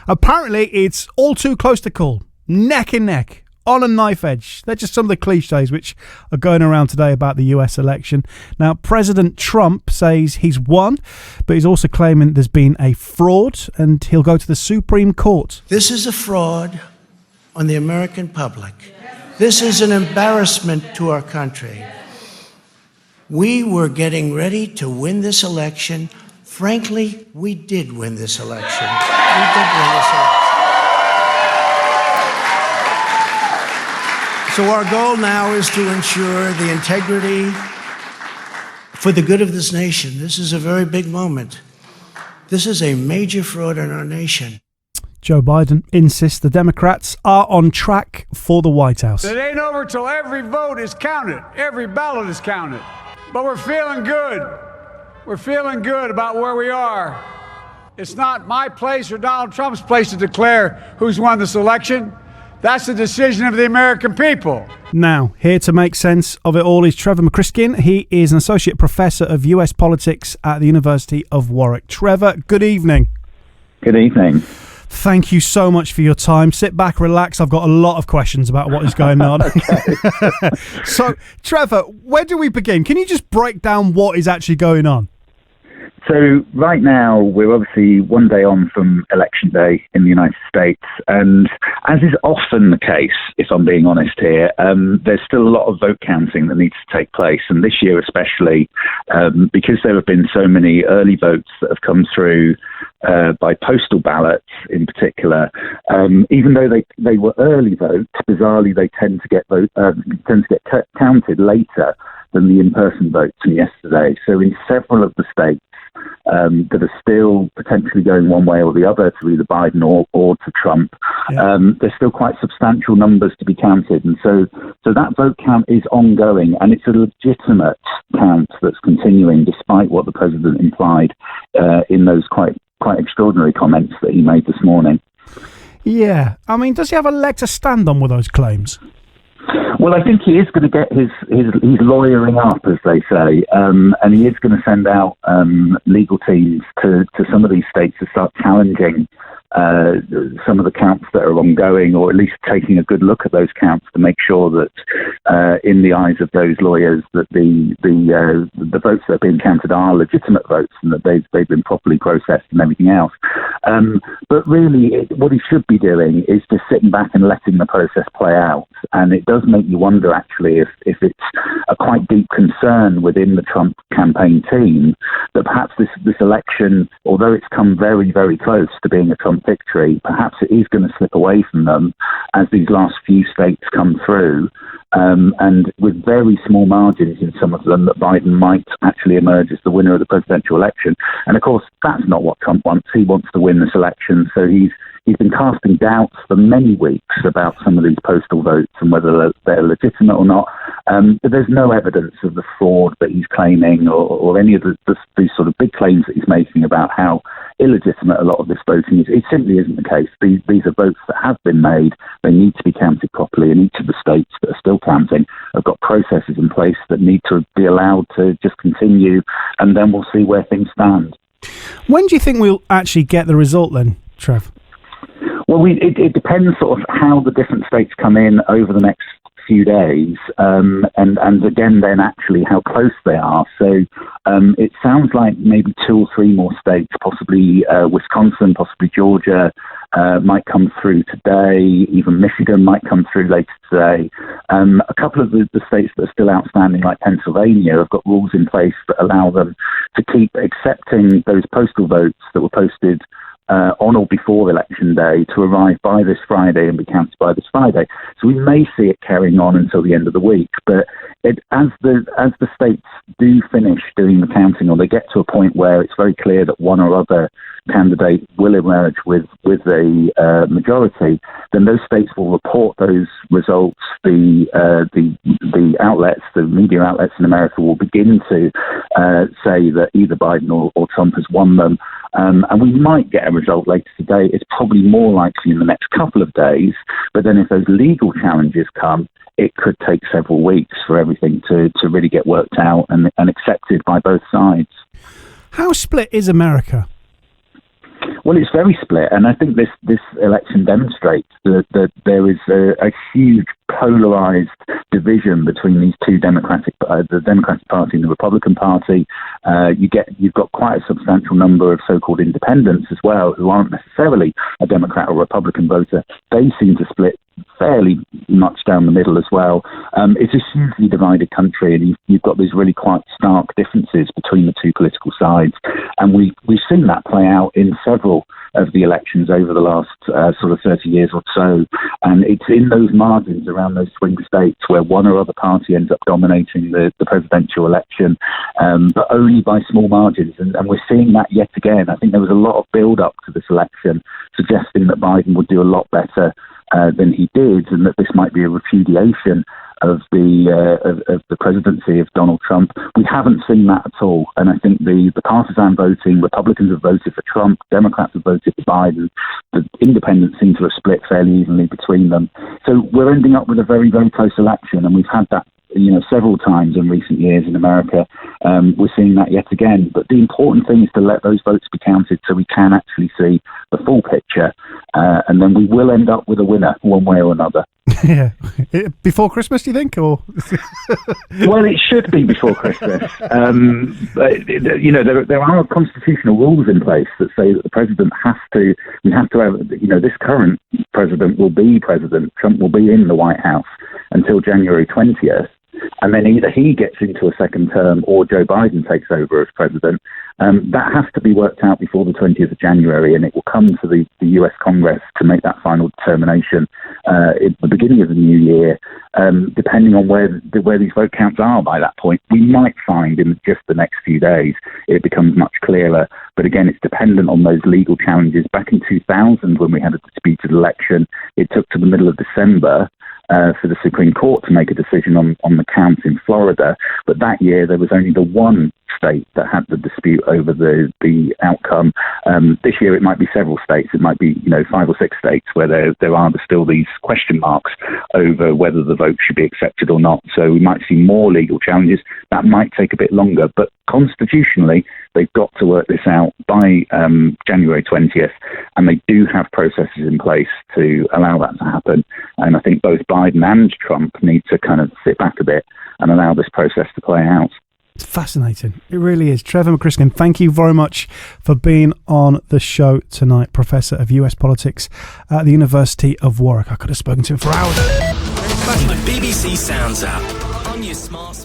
Apparently, it's all too close to call. Neck and neck. On a knife edge. They're just some of the cliches which are going around today about the US election. Now, President Trump says he's won, but he's also claiming there's been a fraud, and he'll go to the Supreme Court. This is a fraud on the American public. This is an embarrassment to our country. We were getting ready to win this election. Frankly, we did win this election. So our goal now is to ensure the integrity for the good of this nation. This is a very big moment. This is a major fraud in our nation. Joe Biden insists the Democrats are on track for the White House. It ain't over till every vote is counted. Every ballot is counted. But we're feeling good. We're feeling good about where we are. It's not my place or Donald Trump's place to declare who's won this election. That's the decision of the American people. Now, here to make sense of it all is Trevor McCrisken. He is an associate professor of US politics at the University of Warwick. Trevor, good evening. Good evening. Thank you so much for your time. Sit back, relax. I've got a lot of questions about what is going on. So, Trevor, where do we begin? Can you just break down what is actually going on? So right now, we're obviously one day on from Election Day in the United States, and as is often the case, if I'm being honest here, there's still a lot of vote counting that needs to take place, and this year especially, because there have been so many early votes that have come through by postal ballots in particular, even though they were early votes, bizarrely they tend to get counted later than the in-person votes from yesterday. So in several of the states that are still potentially going one way or the other to either Biden or to Trump, there's still quite substantial numbers to be counted. And so that vote count is ongoing, and it's a legitimate count that's continuing despite what the president implied in those quite extraordinary comments that he made this morning. Yeah. I mean, does he have a leg to stand on with those claims? Well, I think he is going to get his lawyering up, as they say, and he is going to send out legal teams to some of these states to start challenging some of the counts that are ongoing, or at least taking a good look at those counts to make sure that, in the eyes of those lawyers, that the votes that are being counted are legitimate votes and that they've been properly processed and everything else. But really, what he should be doing is just sitting back and letting the process play out. And it does make you wonder, actually, if it's a quite deep concern within the Trump campaign team that perhaps this election, although it's come very, very close to being a Trump victory, perhaps it is going to slip away from them as these last few states come through, and with very small margins in some of them, that Biden might actually emerge as the winner of the presidential election. And of course, that's not what Trump wants. He wants to win this election, so he's been casting doubts for many weeks about some of these postal votes and whether they're legitimate or not. But there's no evidence of the fraud that he's claiming, or any of these sort of big claims that he's making about how illegitimate a lot of this voting is. It simply isn't the case. These are votes that have been made. They need to be counted properly, and each of the states that are still counting have got processes in place that need to be allowed to just continue, and then we'll see where things stand. When do you think we'll actually get the result then, Trev? Well, it depends sort of how the different states come in over the next few days, and again then actually how close they are. So it sounds like maybe 2 or 3 more states, possibly Wisconsin, possibly Georgia, might come through today. Even Michigan might come through later today. A couple of the states that are still outstanding, like Pennsylvania, have got rules in place that allow them to keep accepting those postal votes that were posted on or before Election Day to arrive by this Friday and be counted by this Friday. So we may see it carrying on until the end of the week. But as the states do finish doing the counting, or they get to a point where it's very clear that one or other candidate will emerge with a majority, then those states will report those results. The outlets, the media outlets in America, will begin to say that either Biden or Trump has won them. And we might get a result later today. It's probably more likely in the next couple of days. But then if those legal challenges come, it could take several weeks for everything to really get worked out and accepted by both sides. How split is America? Well, it's very split, and I think this election demonstrates that there is a huge polarized division between these two the Democratic Party and the Republican Party. You've got quite a substantial number of so-called independents as well, who aren't necessarily a Democrat or Republican voter. They seem to split fairly much down the middle as well. It's a hugely divided country, and you've got these really quite stark differences between the two political sides, and we've seen that play out in several of the elections over the last sort of 30 years or so. And it's in those margins around those swing states where one or other party ends up dominating the presidential election, but only by small margins. And we're seeing that yet again. I think there was a lot of build-up to this election suggesting that Biden would do a lot better than he did, and that this might be a repudiation of the presidency of Donald Trump. We haven't seen that at all, and I think the partisan voting, Republicans have voted for Trump, Democrats have voted for Biden, the independents seem to have split fairly evenly between them. So we're ending up with a very, very close election, and we've had that several times in recent years in America. We're seeing that yet again. But the important thing is to let those votes be counted so we can actually see the full picture. And then we will end up with a winner one way or another. Yeah. Before Christmas, do you think? Or Well, it should be before Christmas. But, there are constitutional rules in place that say that the president we have to have, this current president will be president. Trump will be in the White House until January 20th. And then either he gets into a second term or Joe Biden takes over as president. That has to be worked out before the 20th of January, and it will come to the US Congress to make that final determination at the beginning of the new year. Depending on where these vote counts are by that point, we might find in just the next few days it becomes much clearer. But again, it's dependent on those legal challenges. Back in 2000, when we had a disputed election, it took to the middle of December for the Supreme Court to make a decision on the count in Florida. But that year, there was only the one state that had the dispute over the outcome. This year, it might be several states. It might be 5 or 6 states where there are still these question marks over whether the vote should be accepted or not. So we might see more legal challenges. That might take a bit longer. But constitutionally, they've got to work this out by January 20th, and they do have processes in place to allow that to happen. And I think both Biden and Trump need to kind of sit back a bit and allow this process to play out. It's fascinating. It really is. Trevor McCrisken, thank you very much for being on the show tonight. Professor of US Politics at the University of Warwick. I could have spoken to him for hours. On the BBC Sounds app, on your smart